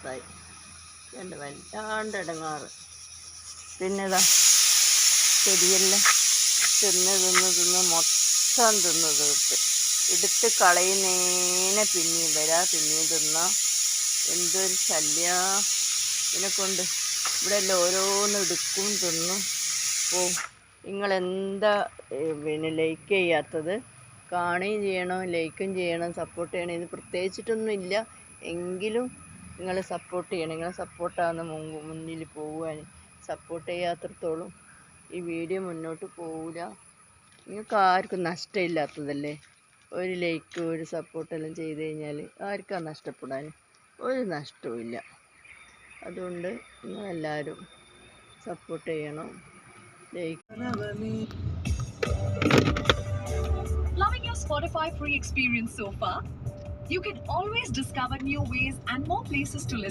അവസ്ഥയായി. എൻ്റെ വല്ലാണ്ട് ഇടങ്ങാറ്. പിന്നെ ഇതാ ചെടിയെല്ലാം തിന്ന് മൊത്തം തിന്ന് തീർത്ത് എടുത്ത് കളയുന്നേനെ പിന്നെയും വരാ, പിന്നെയും തിന്നാം. എന്തൊരു ശല്യ ഇതിനെ കൊണ്ട്. ഇവിടെ എല്ലാം ഓരോന്ന് എടുക്കും തിന്നും പോവും. നിങ്ങളെന്താ പിന്നെ ലൈക്ക് ചെയ്യാത്തത്? കാണുകയും ചെയ്യണം, ലൈക്കും ചെയ്യണം, സപ്പോർട്ട് ചെയ്യണം. ഇത് പ്രത്യേകിച്ചിട്ടൊന്നും ഇല്ല, എങ്കിലും നിങ്ങൾ സപ്പോർട്ട് ചെയ്യണം. നിങ്ങളെ സപ്പോർട്ടാണ് മുന്നിൽ പോകാൻ. സപ്പോർട്ട് ചെയ്യാത്തിടത്തോളം ഈ വീഡിയോ മുന്നോട്ട് പോവില്ല. നിങ്ങൾക്ക് ആർക്കും നഷ്ടമില്ലാത്തതല്ലേ? ഒരു ലൈക്ക് ഒരു സപ്പോർട്ടെല്ലാം ചെയ്ത് കഴിഞ്ഞാൽ ആർക്കാണ് നഷ്ടപ്പെടാൻ? ഒരു നഷ്ടവും ഇല്ല. അതുകൊണ്ട് നിങ്ങളെല്ലാവരും സപ്പോർട്ട് ചെയ്യണം. Loving your Spotify free experience so far? You can always discover new ways and more places to listen.